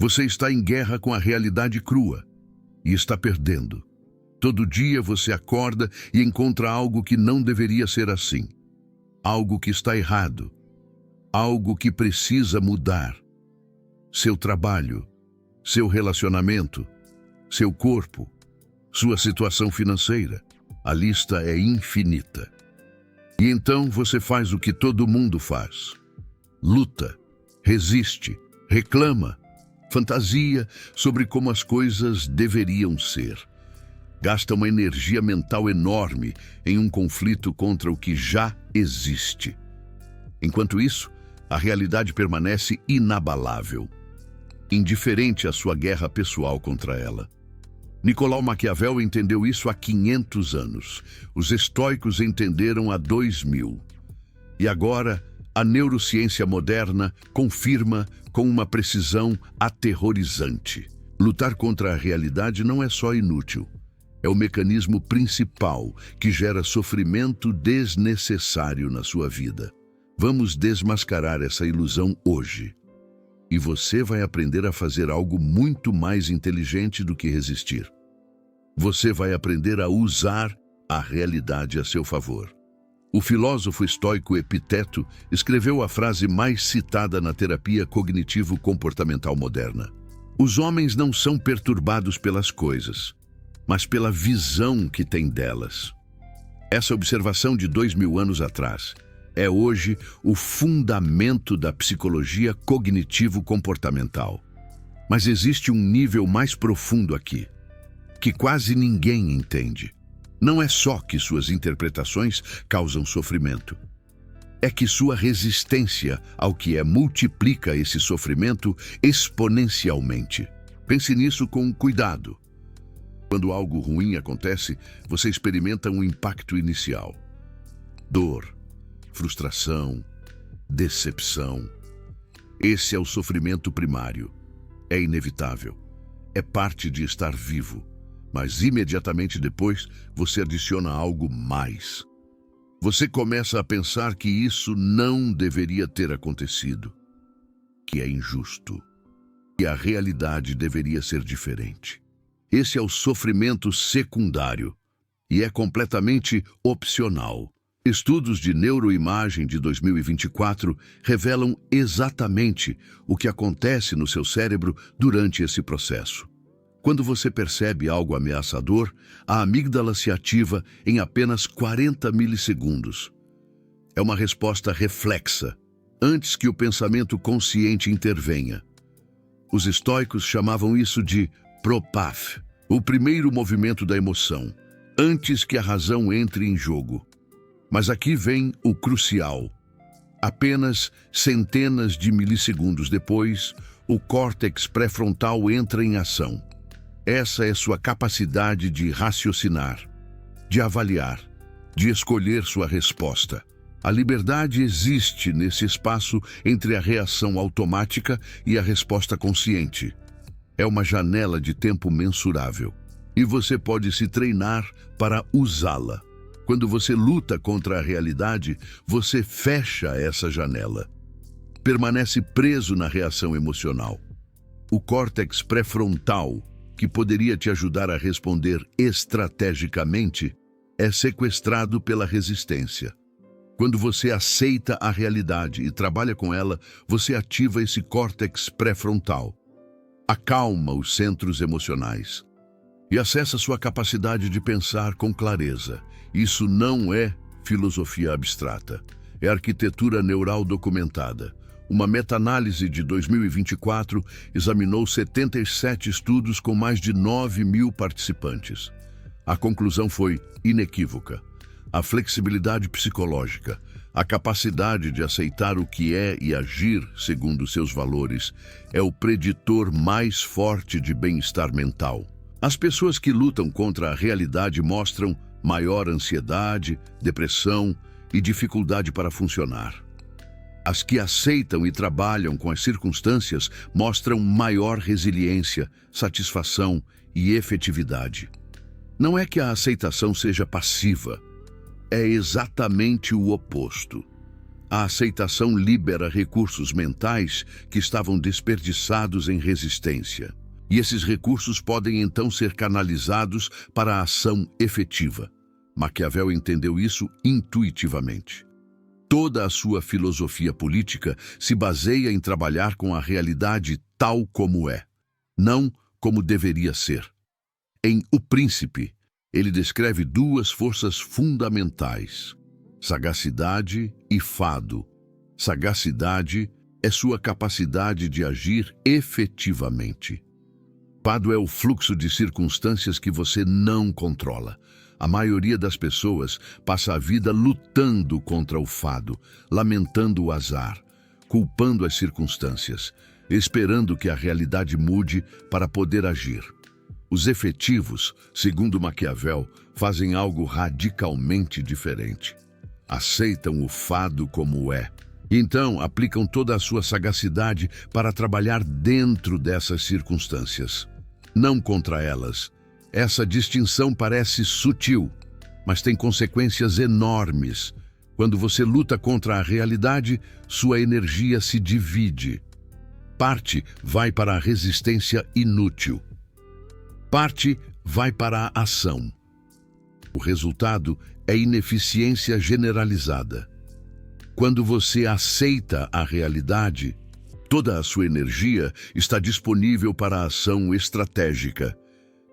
Você está em guerra com a realidade crua e está perdendo. Todo dia você acorda e encontra algo que não deveria ser assim. Algo que está errado. Algo que precisa mudar. Seu trabalho, seu relacionamento, seu corpo, sua situação financeira. A lista é infinita. E então você faz o que todo mundo faz. Luta, resiste, reclama, fantasia sobre como as coisas deveriam ser. Gasta uma energia mental enorme em um conflito contra o que já existe. Enquanto isso, a realidade permanece inabalável, indiferente à sua guerra pessoal contra ela. Nicolau Maquiavel entendeu isso há 500 anos. Os estoicos entenderam há 2000. E agora, a neurociência moderna confirma com uma precisão aterrorizante. Lutar contra a realidade não é só inútil. É o mecanismo principal que gera sofrimento desnecessário na sua vida. Vamos desmascarar essa ilusão hoje. E você vai aprender a fazer algo muito mais inteligente do que resistir. Você vai aprender a usar a realidade a seu favor. O filósofo estoico Epiteto escreveu a frase mais citada na terapia cognitivo-comportamental moderna. Os homens não são perturbados pelas coisas, mas pela visão que têm delas. Essa observação de 2000 anos atrás é hoje o fundamento da psicologia cognitivo-comportamental. Mas existe um nível mais profundo aqui, que quase ninguém entende. Não é só que suas interpretações causam sofrimento. É que sua resistência ao que é multiplica esse sofrimento exponencialmente. Pense nisso com cuidado. Quando algo ruim acontece, você experimenta um impacto inicial. Dor, frustração, decepção. Esse é o sofrimento primário. É inevitável. É parte de estar vivo. Mas imediatamente depois, você adiciona algo mais. Você começa a pensar que isso não deveria ter acontecido, que é injusto, que a realidade deveria ser diferente. Esse é o sofrimento secundário e é completamente opcional. Estudos de neuroimagem de 2024 revelam exatamente o que acontece no seu cérebro durante esse processo. Quando você percebe algo ameaçador, a amígdala se ativa em apenas 40 milissegundos. É uma resposta reflexa, antes que o pensamento consciente intervenha. Os estoicos chamavam isso de propaf, o primeiro movimento da emoção, antes que a razão entre em jogo. Mas aqui vem o crucial. Apenas centenas de milissegundos depois, o córtex pré-frontal entra em ação. Essa é sua capacidade de raciocinar, de avaliar, de escolher sua resposta. A liberdade existe nesse espaço entre a reação automática e a resposta consciente. É uma janela de tempo mensurável, e você pode se treinar para usá-la. Quando você luta contra a realidade, você fecha essa janela. Permanece preso na reação emocional. O córtex pré-frontal, que poderia te ajudar a responder estrategicamente, é sequestrado pela resistência. Quando você aceita a realidade e trabalha com ela, você ativa esse córtex pré-frontal, acalma os centros emocionais e acessa sua capacidade de pensar com clareza. Isso não é filosofia abstrata, é arquitetura neural documentada. Uma meta-análise de 2024 examinou 77 estudos com mais de 9.000 participantes. A conclusão foi inequívoca. A flexibilidade psicológica, a capacidade de aceitar o que é e agir segundo seus valores, é o preditor mais forte de bem-estar mental. As pessoas que lutam contra a realidade mostram maior ansiedade, depressão e dificuldade para funcionar. As que aceitam e trabalham com as circunstâncias mostram maior resiliência, satisfação e efetividade. Não é que a aceitação seja passiva, é exatamente o oposto. A aceitação libera recursos mentais que estavam desperdiçados em resistência. E esses recursos podem então ser canalizados para a ação efetiva. Maquiavel entendeu isso intuitivamente. Toda a sua filosofia política se baseia em trabalhar com a realidade tal como é, não como deveria ser. Em O Príncipe, ele descreve duas forças fundamentais: sagacidade e fado. Sagacidade é sua capacidade de agir efetivamente. Fado é o fluxo de circunstâncias que você não controla. A maioria das pessoas passa a vida lutando contra o fado, lamentando o azar, culpando as circunstâncias, esperando que a realidade mude para poder agir. Os efetivos, segundo Maquiavel, fazem algo radicalmente diferente. Aceitam o fado como é. Então, aplicam toda a sua sagacidade para trabalhar dentro dessas circunstâncias, não contra elas. Essa distinção parece sutil, mas tem consequências enormes. Quando você luta contra a realidade, sua energia se divide. Parte vai para a resistência inútil. Parte vai para a ação. O resultado é ineficiência generalizada. Quando você aceita a realidade, toda a sua energia está disponível para a ação estratégica.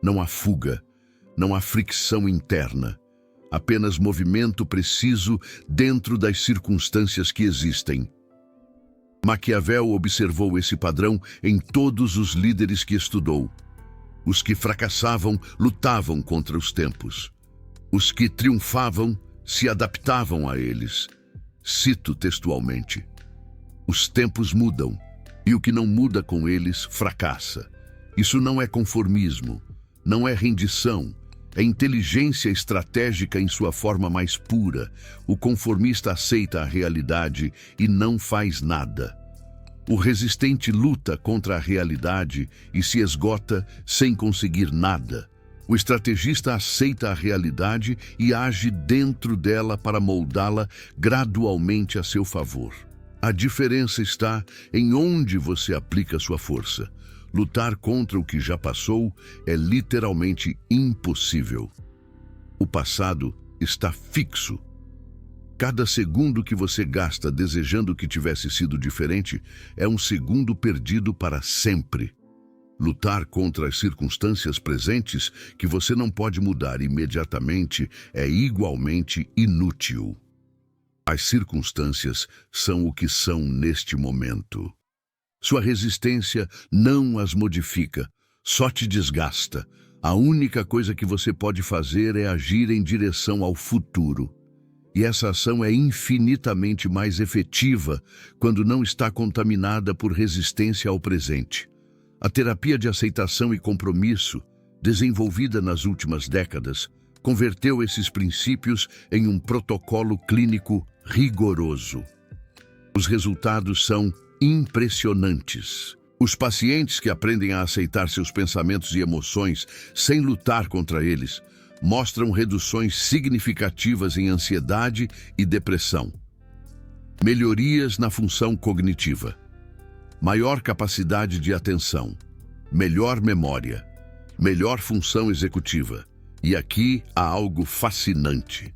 Não há fuga, não há fricção interna, apenas movimento preciso dentro das circunstâncias que existem. Maquiavel observou esse padrão em todos os líderes que estudou. Os que fracassavam lutavam contra os tempos. Os que triunfavam se adaptavam a eles. Cito textualmente: os tempos mudam, e o que não muda com eles fracassa. Isso não é conformismo, não é rendição, é inteligência estratégica em sua forma mais pura. O conformista aceita a realidade e não faz nada. O resistente luta contra a realidade e se esgota sem conseguir nada. O estrategista aceita a realidade e age dentro dela para moldá-la gradualmente a seu favor. A diferença está em onde você aplica sua força. Lutar contra o que já passou é literalmente impossível. O passado está fixo. Cada segundo que você gasta desejando que tivesse sido diferente é um segundo perdido para sempre. Lutar contra as circunstâncias presentes que você não pode mudar imediatamente é igualmente inútil. As circunstâncias são o que são neste momento. Sua resistência não as modifica, só te desgasta. A única coisa que você pode fazer é agir em direção ao futuro. E essa ação é infinitamente mais efetiva quando não está contaminada por resistência ao presente. A terapia de aceitação e compromisso, desenvolvida nas últimas décadas, converteu esses princípios em um protocolo clínico rigoroso. Os resultados são impressionantes. Os pacientes que aprendem a aceitar seus pensamentos e emoções sem lutar contra eles mostram reduções significativas em ansiedade e depressão. Melhorias na função cognitiva. Maior capacidade de atenção, melhor memória, melhor função executiva. E aqui há algo fascinante.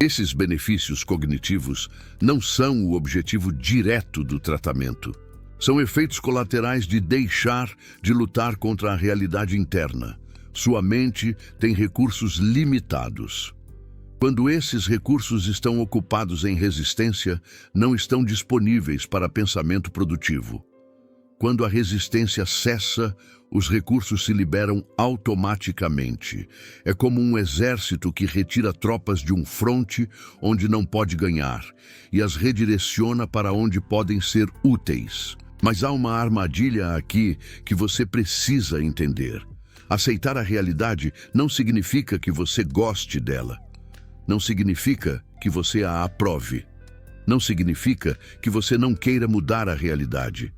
Esses benefícios cognitivos não são o objetivo direto do tratamento. São efeitos colaterais de deixar de lutar contra a realidade interna. Sua mente tem recursos limitados. Quando esses recursos estão ocupados em resistência, não estão disponíveis para pensamento produtivo. Quando a resistência cessa, os recursos se liberam automaticamente. É como um exército que retira tropas de um fronte onde não pode ganhar e as redireciona para onde podem ser úteis. Mas há uma armadilha aqui que você precisa entender. Aceitar a realidade não significa que você goste dela. Não significa que você a aprove. Não significa que você não queira mudar a realidade.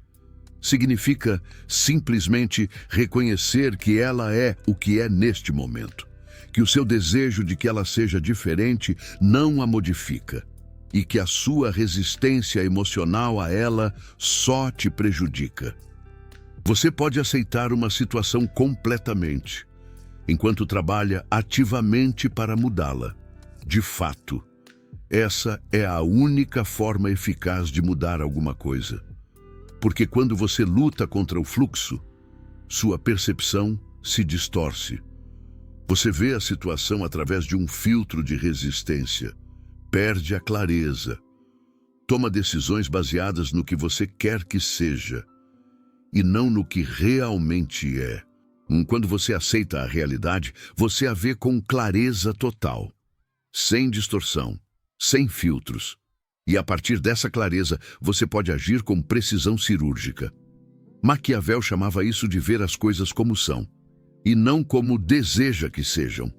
Significa simplesmente reconhecer que ela é o que é neste momento. Que o seu desejo de que ela seja diferente não a modifica. e que a sua resistência emocional a ela só te prejudica. Você pode aceitar uma situação completamente, enquanto trabalha ativamente para mudá-la. De fato, essa é a única forma eficaz de mudar alguma coisa. Porque quando você luta contra o fluxo, sua percepção se distorce. Você vê a situação através de um filtro de resistência, perde a clareza, toma decisões baseadas no que você quer que seja e não no que realmente é. Quando você aceita a realidade, você a vê com clareza total, sem distorção, sem filtros. E a partir dessa clareza, você pode agir com precisão cirúrgica. Maquiavel chamava isso de ver as coisas como são, e não como deseja que sejam.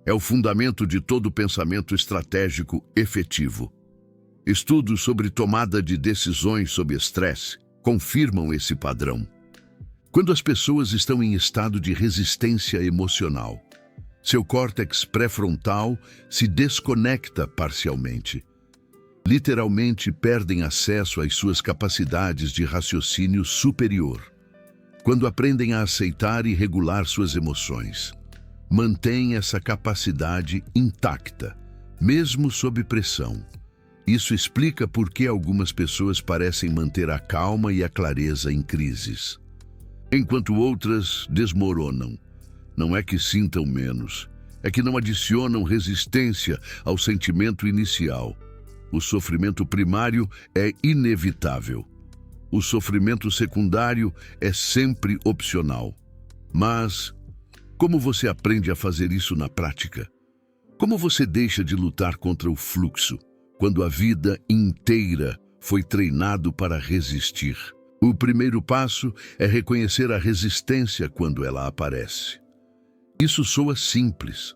É o fundamento de todo pensamento estratégico efetivo. Estudos sobre tomada de decisões sob estresse confirmam esse padrão. Quando as pessoas estão em estado de resistência emocional, seu córtex pré-frontal se desconecta parcialmente. Literalmente perdem acesso às suas capacidades de raciocínio superior. Quando aprendem a aceitar e regular suas emoções, mantêm essa capacidade intacta, mesmo sob pressão. Isso explica por que algumas pessoas parecem manter a calma e a clareza em crises, enquanto outras desmoronam. Não é que sintam menos, é que não adicionam resistência ao sentimento inicial. O sofrimento primário é inevitável. O sofrimento secundário é sempre opcional. Mas como você aprende a fazer isso na prática? Como você deixa de lutar contra o fluxo, quando a vida inteira foi treinado para resistir? O primeiro passo é reconhecer a resistência quando ela aparece. Isso soa simples,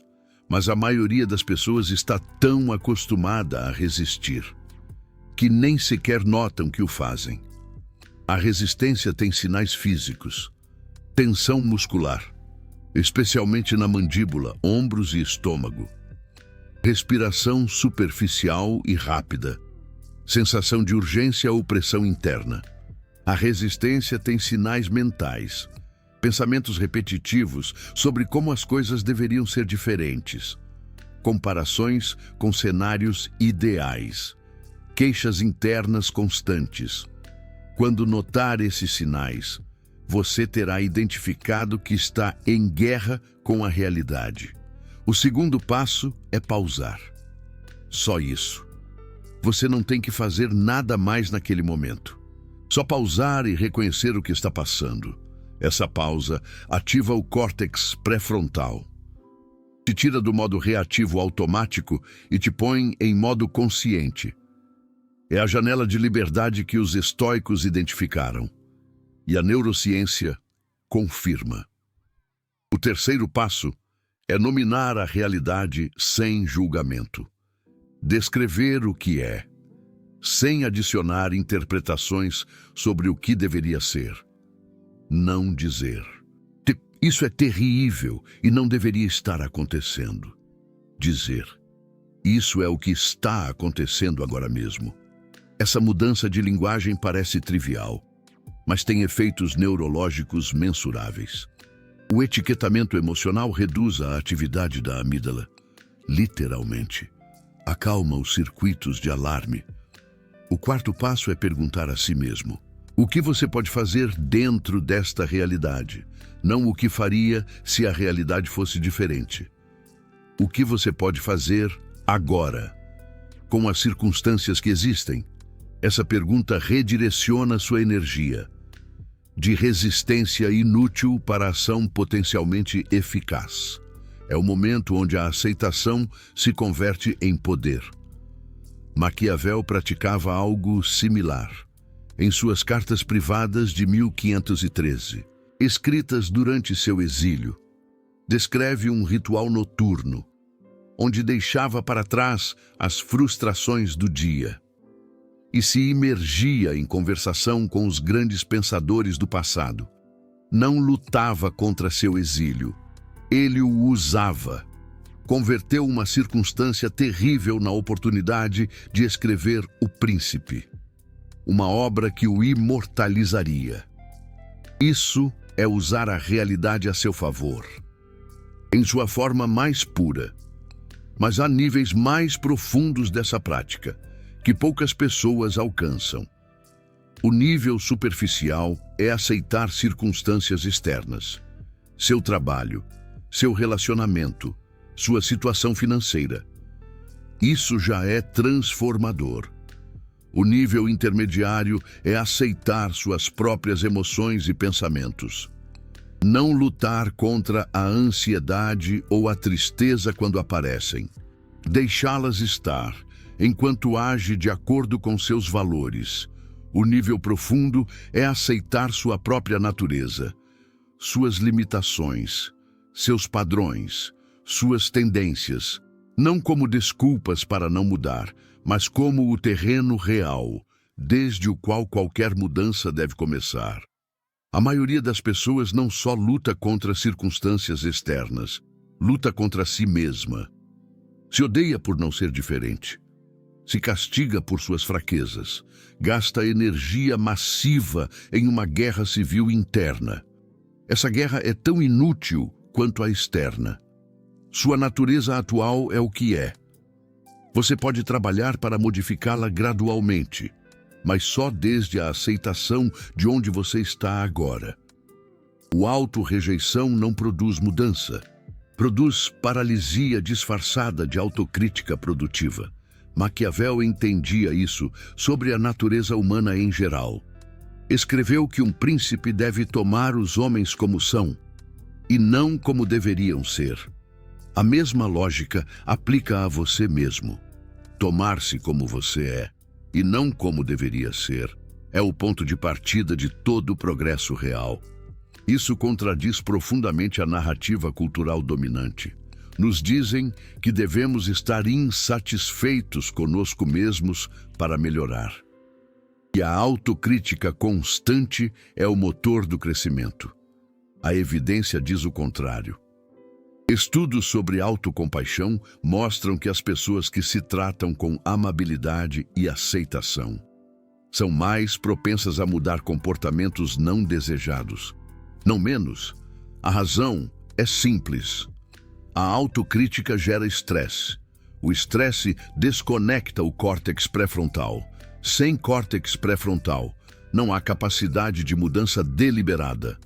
mas a maioria das pessoas está tão acostumada a resistir que nem sequer notam que o fazem. A resistência tem sinais físicos: tensão muscular, especialmente na mandíbula, ombros e estômago. Respiração superficial e rápida. Sensação de urgência ou pressão interna. A resistência tem sinais mentais. Pensamentos repetitivos sobre como as coisas deveriam ser diferentes. Comparações com cenários ideais. Queixas internas constantes. Quando notar esses sinais, você terá identificado que está em guerra com a realidade. O segundo passo é pausar. Só isso. Você não tem que fazer nada mais naquele momento. Só pausar e reconhecer o que está passando. Essa pausa ativa o córtex pré-frontal. Te tira do modo reativo automático e te põe em modo consciente. É a janela de liberdade que os estoicos identificaram. E a neurociência confirma. O terceiro passo é nominar a realidade sem julgamento. Descrever o que é, sem adicionar interpretações sobre o que deveria ser. Não dizer: isso é terrível e não deveria estar acontecendo. Dizer: isso é o que está acontecendo agora mesmo. Essa mudança de linguagem parece trivial, mas tem efeitos neurológicos mensuráveis. O etiquetamento emocional reduz a atividade da amígdala, literalmente. Acalma os circuitos de alarme. O quarto passo é perguntar a si mesmo: o que você pode fazer dentro desta realidade? Não o que faria se a realidade fosse diferente. O que você pode fazer agora, com as circunstâncias que existem? Essa pergunta redireciona sua energia, de resistência inútil para ação potencialmente eficaz. É o momento onde a aceitação se converte em poder. Maquiavel praticava algo similar em suas cartas privadas de 1513, escritas durante seu exílio. Descreve um ritual noturno, onde deixava para trás as frustrações do dia e se imergia em conversação com os grandes pensadores do passado. Não lutava contra seu exílio, ele o usava. converteu uma circunstância terrível na oportunidade de escrever O Príncipe, uma obra que o imortalizaria. Isso é usar a realidade a seu favor, em sua forma mais pura. Mas há níveis mais profundos dessa prática, que poucas pessoas alcançam. O nível superficial é aceitar circunstâncias externas, seu trabalho, seu relacionamento, sua situação financeira. Isso já é transformador. O nível intermediário é aceitar suas próprias emoções e pensamentos. Não lutar contra a ansiedade ou a tristeza quando aparecem. Deixá-las estar, enquanto age de acordo com seus valores. O nível profundo é aceitar sua própria natureza, suas limitações, seus padrões, suas tendências, não como desculpas para não mudar, mas como o terreno real, desde o qual qualquer mudança deve começar. A maioria das pessoas não só luta contra circunstâncias externas, luta contra si mesma. Se odeia por não ser diferente. Se castiga por suas fraquezas. Gasta energia massiva em uma guerra civil interna. Essa guerra é tão inútil quanto a externa. Sua natureza atual é o que é. Você pode trabalhar para modificá-la gradualmente, mas só desde a aceitação de onde você está agora. O auto-rejeição não produz mudança. Produz paralisia disfarçada de autocrítica produtiva. Maquiavel entendia isso sobre a natureza humana em geral. Escreveu que um príncipe deve tomar os homens como são, e não como deveriam ser. A mesma lógica aplica a você mesmo. Tomar-se como você é, e não como deveria ser, é o ponto de partida de todo o progresso real. Isso contradiz profundamente a narrativa cultural dominante. Nos dizem que devemos estar insatisfeitos conosco mesmos para melhorar. E a autocrítica constante é o motor do crescimento. A evidência diz o contrário. Estudos sobre autocompaixão mostram que as pessoas que se tratam com amabilidade e aceitação são mais propensas a mudar comportamentos não desejados. Não menos, a razão é simples. A autocrítica gera estresse. O estresse desconecta o córtex pré-frontal. Sem córtex pré-frontal, não há capacidade de mudança deliberada.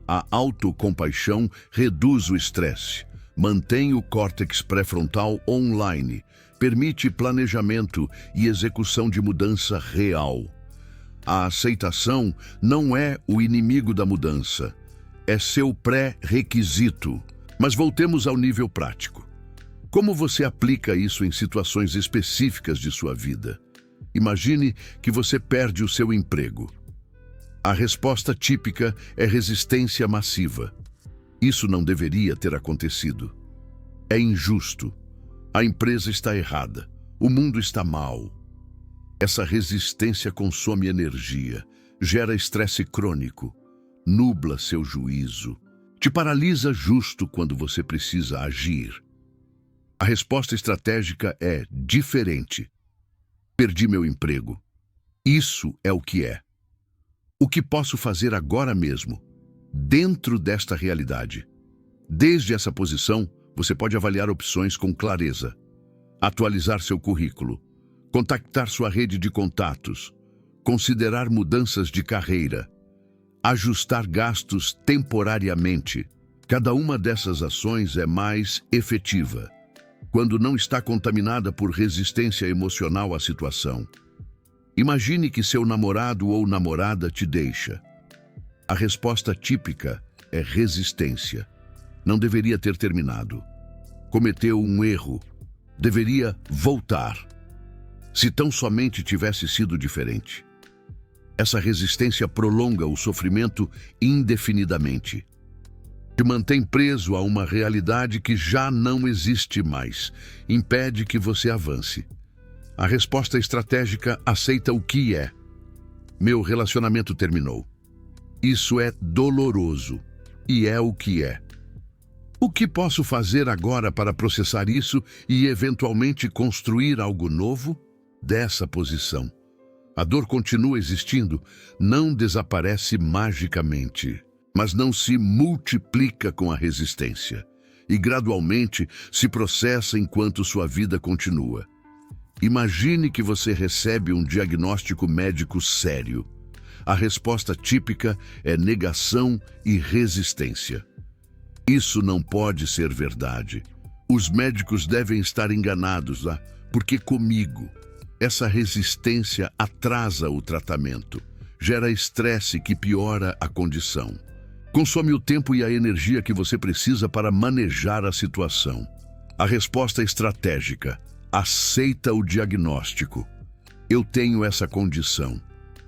A autocompaixão reduz o estresse, mantém o córtex pré-frontal online, permite planejamento e execução de mudança real. A aceitação não é o inimigo da mudança, é seu pré-requisito. Mas voltemos ao nível prático. Como você aplica isso em situações específicas de sua vida? Imagine que você perde o seu emprego. A resposta típica é resistência massiva. Isso não deveria ter acontecido. É injusto. A empresa está errada. O mundo está mal. Essa resistência consome energia, gera estresse crônico, nubla seu juízo, te paralisa justo quando você precisa agir. A resposta estratégica é diferente. Perdi meu emprego. Isso é o que é. O que posso fazer agora mesmo, dentro desta realidade? Desde essa posição, você pode avaliar opções com clareza, atualizar seu currículo, contactar sua rede de contatos, considerar mudanças de carreira, ajustar gastos temporariamente. Cada uma dessas ações é mais efetiva quando não está contaminada por resistência emocional à situação. Imagine que seu namorado ou namorada te deixa. A resposta típica é resistência. Não deveria ter terminado. Cometeu um erro. Deveria voltar. Se tão somente tivesse sido diferente. Essa resistência prolonga o sofrimento indefinidamente. Te mantém preso a uma realidade que já não existe mais. Impede que você avance. A resposta estratégica aceita o que é. Meu relacionamento terminou. Isso é doloroso e é o que é. O que posso fazer agora para processar isso e eventualmente construir algo novo? Dessa posição, a dor continua existindo, não desaparece magicamente, mas não se multiplica com a resistência e gradualmente se processa enquanto sua vida continua. Imagine que você recebe um diagnóstico médico sério. A resposta típica é negação e resistência. Isso não pode ser verdade. Os médicos devem estar enganados, porque comigo, essa resistência atrasa o tratamento, gera estresse que piora a condição. Consome o tempo e a energia que você precisa para manejar a situação. A resposta estratégica: aceita o diagnóstico. Eu tenho essa condição.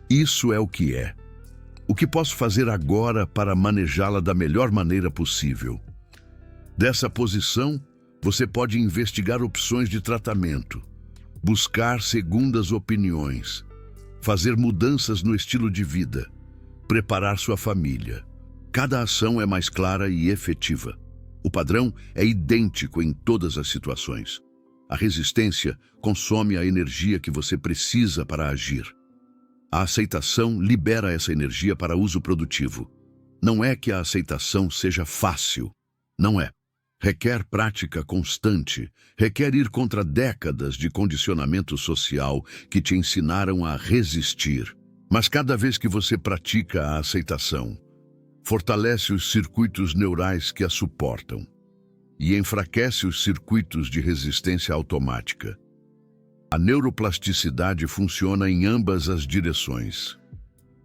Isso é o que é. O que posso fazer agora para manejá-la da melhor maneira possível? Dessa posição, você pode investigar opções de tratamento, buscar segundas opiniões, fazer mudanças no estilo de vida, preparar sua família. Cada ação é mais clara e efetiva. O padrão é idêntico em todas as situações. A resistência consome a energia que você precisa para agir. A aceitação libera essa energia para uso produtivo. Não é que a aceitação seja fácil. Não é. Requer prática constante, requer ir contra décadas de condicionamento social que te ensinaram a resistir. Mas cada vez que você pratica a aceitação, fortalece os circuitos neurais que a suportam e enfraquece os circuitos de resistência automática. A neuroplasticidade funciona em ambas as direções.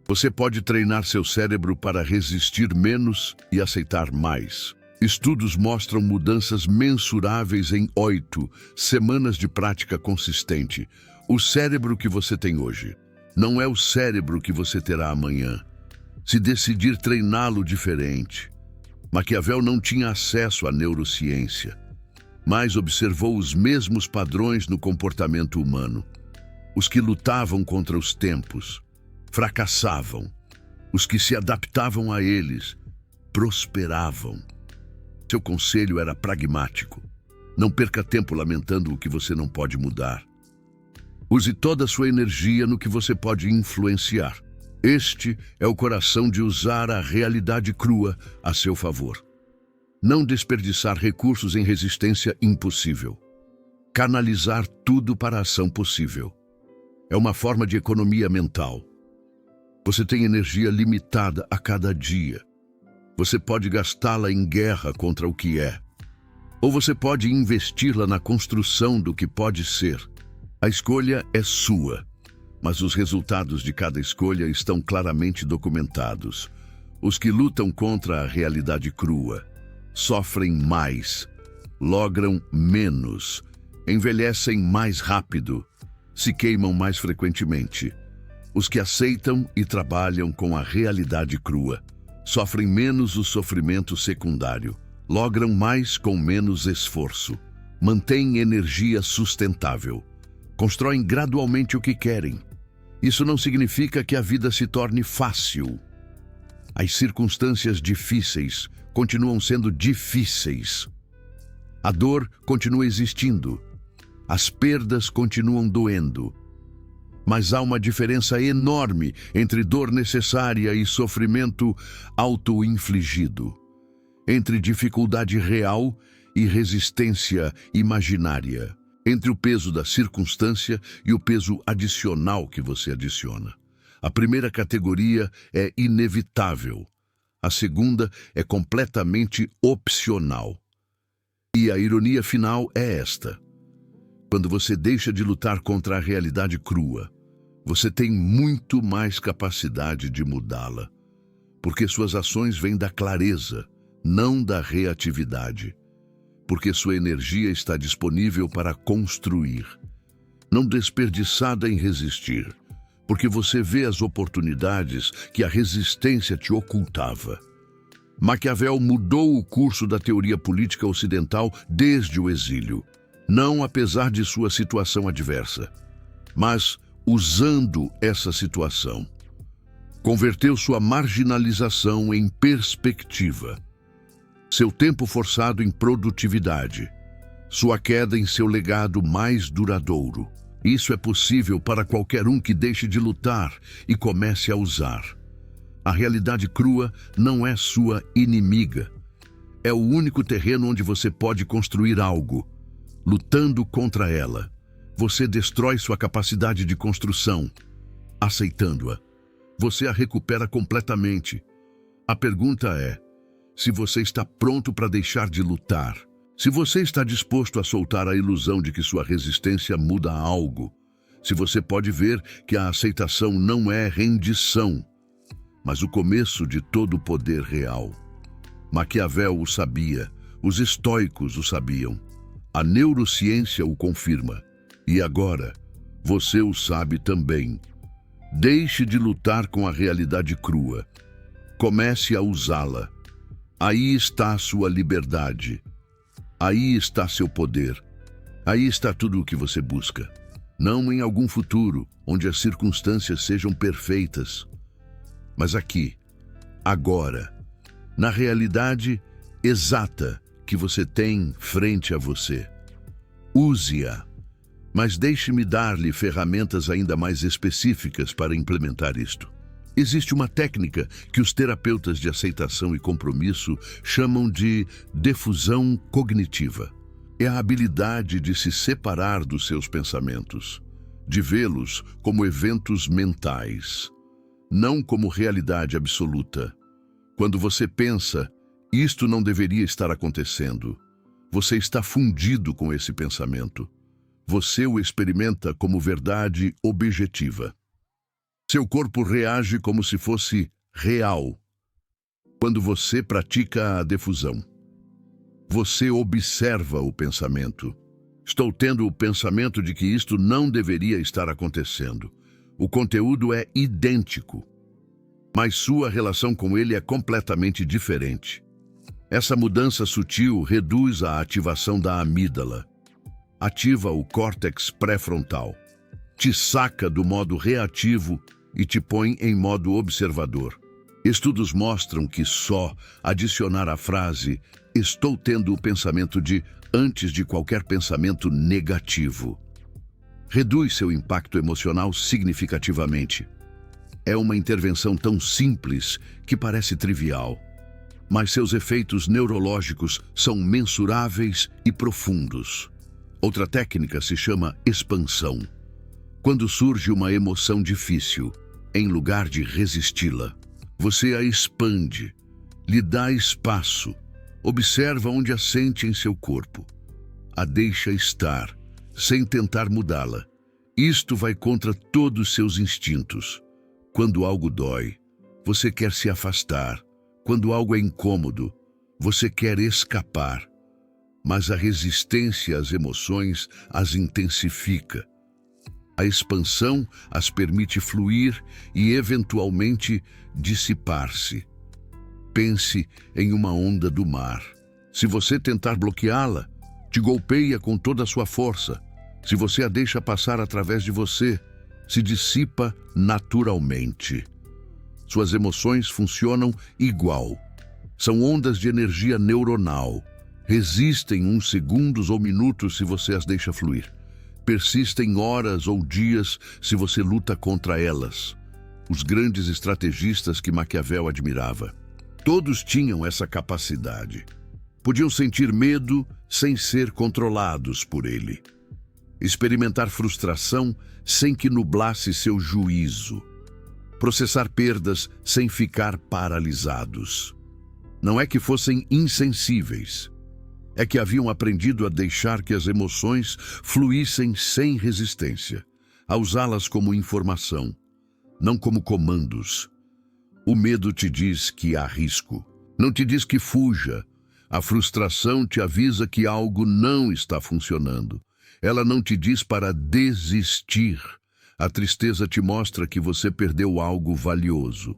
Você pode treinar seu cérebro para resistir menos e aceitar mais. Estudos mostram mudanças mensuráveis em 8 semanas de prática consistente. O cérebro que você tem hoje não é o cérebro que você terá amanhã. Se decidir treiná-lo diferente. Maquiavel não tinha acesso à neurociência, mas observou os mesmos padrões no comportamento humano. Os que lutavam contra os tempos fracassavam. Os que se adaptavam a eles prosperavam. Seu conselho era pragmático. Não perca tempo lamentando o que você não pode mudar. Use toda a sua energia no que você pode influenciar. Este é o coração de usar a realidade crua a seu favor. Não desperdiçar recursos em resistência impossível. Canalizar tudo para a ação possível. É uma forma de economia mental. Você tem energia limitada a cada dia. Você pode gastá-la em guerra contra o que é. Ou você pode investi-la na construção do que pode ser. A escolha é sua, mas os resultados de cada escolha estão claramente documentados. Os que lutam contra a realidade crua sofrem mais, logram menos, envelhecem mais rápido, se queimam mais frequentemente. Os que aceitam e trabalham com a realidade crua sofrem menos o sofrimento secundário, logram mais com menos esforço, mantêm energia sustentável, constroem gradualmente o que querem. Isso não significa que a vida se torne fácil. As circunstâncias difíceis continuam sendo difíceis. A dor continua existindo. As perdas continuam doendo. Mas há uma diferença enorme entre dor necessária e sofrimento auto-infligido, entre dificuldade real e resistência imaginária, entre o peso da circunstância e o peso adicional que você adiciona. A primeira categoria é inevitável, a segunda é completamente opcional. E a ironia final é esta: quando você deixa de lutar contra a realidade crua, você tem muito mais capacidade de mudá-la, porque suas ações vêm da clareza, não da reatividade, porque sua energia está disponível para construir, não desperdiçada em resistir, porque você vê as oportunidades que a resistência te ocultava. Maquiavel mudou o curso da teoria política ocidental desde o exílio, não apesar de sua situação adversa, mas usando essa situação. Converteu sua marginalização em perspectiva. seu tempo forçado em produtividade, sua queda em seu legado mais duradouro. Isso é possível para qualquer um que deixe de lutar e comece a usar. A realidade crua não é sua inimiga. É o único terreno onde você pode construir algo. Lutando contra ela, você destrói sua capacidade de construção. Aceitando-a, você a recupera completamente. A pergunta é: se você está pronto para deixar de lutar, se você está disposto a soltar a ilusão de que sua resistência muda algo, se você pode ver que a aceitação não é rendição, mas o começo de todo o poder real. Maquiavel o sabia, os estoicos o sabiam, a neurociência o confirma, e agora você o sabe também. Deixe de lutar com a realidade crua. Comece a usá-la. Aí está a sua liberdade. Aí está seu poder. Aí está tudo o que você busca. Não em algum futuro, onde as circunstâncias sejam perfeitas, mas aqui, agora, na realidade exata que você tem frente a você. Use-a, mas deixe-me dar-lhe ferramentas ainda mais específicas para implementar isto. Existe uma técnica que os terapeutas de aceitação e compromisso chamam de defusão cognitiva. É a habilidade de se separar dos seus pensamentos, de vê-los como eventos mentais, não como realidade absoluta. Quando você pensa, isto não deveria estar acontecendo, você está fundido com esse pensamento. Você o experimenta como verdade objetiva. Seu corpo reage como se fosse real. Quando você pratica a defusão, você observa o pensamento. Estou tendo o pensamento de que isto não deveria estar acontecendo. O conteúdo é idêntico, mas sua relação com ele é completamente diferente. Essa mudança sutil reduz a ativação da amígdala, ativa o córtex pré-frontal, te saca do modo reativo e te põe em modo observador. Estudos mostram que só adicionar a frase "estou tendo o pensamento de" antes de qualquer pensamento negativo reduz seu impacto emocional significativamente. É uma intervenção tão simples que parece trivial, mas seus efeitos neurológicos são mensuráveis e profundos. Outra técnica se chama expansão. Quando surge uma emoção difícil, em lugar de resisti-la, você a expande, lhe dá espaço, observa onde a sente em seu corpo, a deixa estar, sem tentar mudá-la. Isto vai contra todos seus instintos. Quando algo dói, você quer se afastar. Quando algo é incômodo, você quer escapar. Mas a resistência às emoções as intensifica. A expansão as permite fluir e, eventualmente, dissipar-se. Pense em uma onda do mar. Se você tentar bloqueá-la, te golpeia com toda a sua força. Se você a deixa passar através de você, se dissipa naturalmente. Suas emoções funcionam igual. São ondas de energia neuronal. Resistem uns segundos ou minutos se você as deixa fluir. Persistem horas ou dias se você luta contra elas. Os grandes estrategistas que Maquiavel admirava. Todos tinham essa capacidade. Podiam sentir medo sem ser controlados por ele. Experimentar frustração sem que nublasse seu juízo. Processar perdas sem ficar paralisados. Não é que fossem insensíveis. É que haviam aprendido a deixar que as emoções fluíssem sem resistência, a usá-las como informação, não como comandos. O medo te diz que há risco, não te diz que fuja. A frustração te avisa que algo não está funcionando. Ela não te diz para desistir. A tristeza te mostra que você perdeu algo valioso.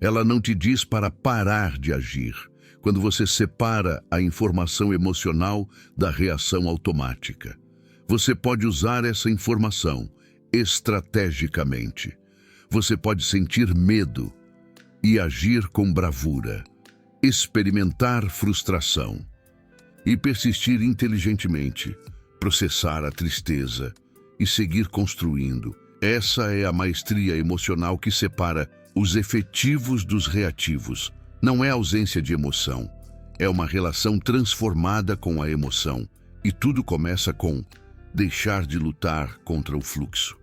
Ela não te diz para parar de agir. Quando você separa a informação emocional da reação automática, você pode usar essa informação estrategicamente. Você pode sentir medo e agir com bravura. experimentar frustração e persistir inteligentemente, processar a tristeza e seguir construindo. Essa é a maestria emocional que separa os efetivos dos reativos. Não é ausência de emoção, é uma relação transformada com a emoção. E tudo começa com deixar de lutar contra o fluxo.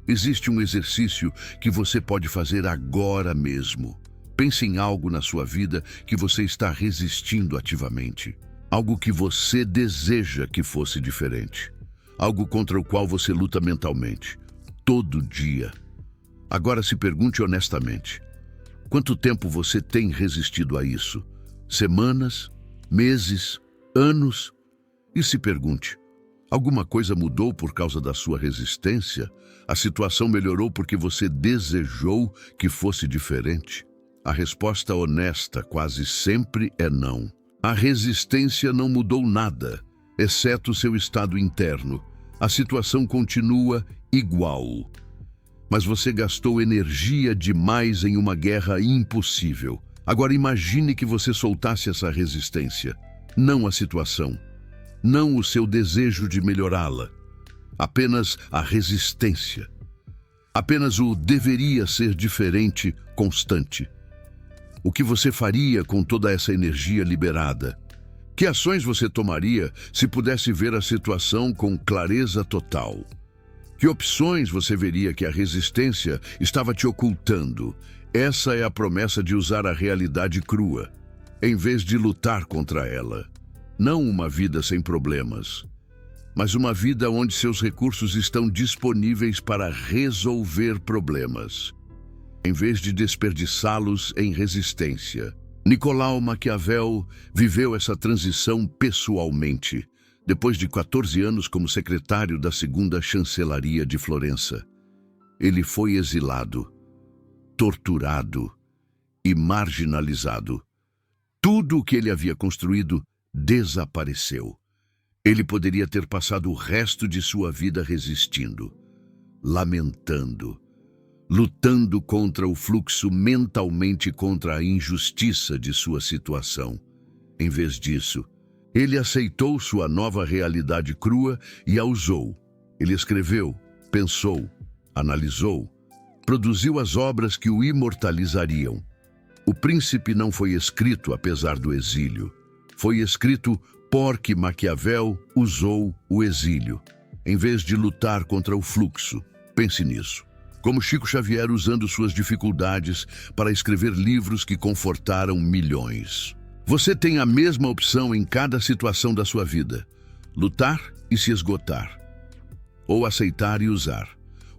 Existe um exercício que você pode fazer agora mesmo. Pense em algo na sua vida que você está resistindo ativamente. Algo que você deseja que fosse diferente. Algo contra o qual você luta mentalmente, todo dia. Agora se pergunte honestamente: quanto tempo você tem resistido a isso? Semanas? Meses? Anos? E se pergunte: alguma coisa mudou por causa da sua resistência? A situação melhorou porque você desejou que fosse diferente? A resposta honesta quase sempre é não. A resistência não mudou nada, exceto seu estado interno. A situação continua igual. Mas você gastou energia demais em uma guerra impossível. Agora imagine que você soltasse essa resistência. Não a situação. Não o seu desejo de melhorá-la. Apenas a resistência. Apenas o deveria ser diferente constante. O que você faria com toda essa energia liberada? Que ações você tomaria se pudesse ver a situação com clareza total? Que opções você veria que a resistência estava te ocultando? Essa é a promessa de usar a realidade crua, em vez de lutar contra ela. Não uma vida sem problemas, mas uma vida onde seus recursos estão disponíveis para resolver problemas, em vez de desperdiçá-los em resistência. Nicolau Maquiavel viveu essa transição pessoalmente, depois de 14 anos como secretário da segunda chancelaria de Florença. Ele foi exilado, torturado e marginalizado. Tudo o que ele havia construído desapareceu. Ele poderia ter passado o resto de sua vida resistindo, lamentando, lutando contra o fluxo, mentalmente contra a injustiça de sua situação. Em vez disso, ele aceitou sua nova realidade crua e a usou. Ele escreveu, pensou, analisou, produziu as obras que o imortalizariam. O Príncipe não foi escrito apesar do exílio. Foi escrito porque Maquiavel usou o exílio, em vez de lutar contra o fluxo. Pense nisso. Como Chico Xavier usando suas dificuldades para escrever livros que confortaram milhões. Você tem a mesma opção em cada situação da sua vida: lutar e se esgotar, ou aceitar e usar.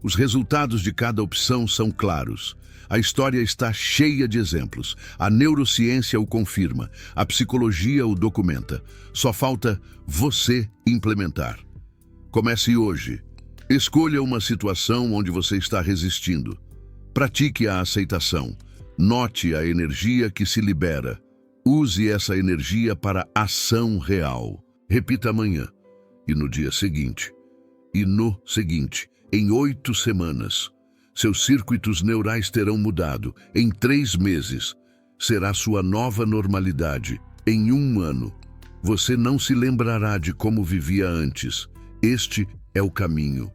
Os resultados de cada opção são claros. A história está cheia de exemplos. A neurociência o confirma, a psicologia o documenta. Só falta você implementar. Comece hoje. Escolha uma situação onde você está resistindo. Pratique a aceitação. Note a energia que se libera. Use essa energia para ação real. Repita amanhã, e no dia seguinte, e no seguinte, em 8 semanas. Seus circuitos neurais terão mudado. Em 3 meses, será sua nova normalidade. Em 1 ano, você não se lembrará de como vivia antes. Este é o caminho.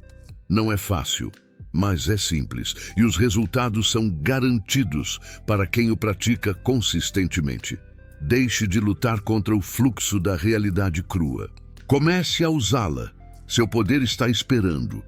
Não é fácil, mas é simples. E os resultados são garantidos para quem o pratica consistentemente. Deixe de lutar contra o fluxo da realidade crua. Comece a usá-la. Seu poder está esperando.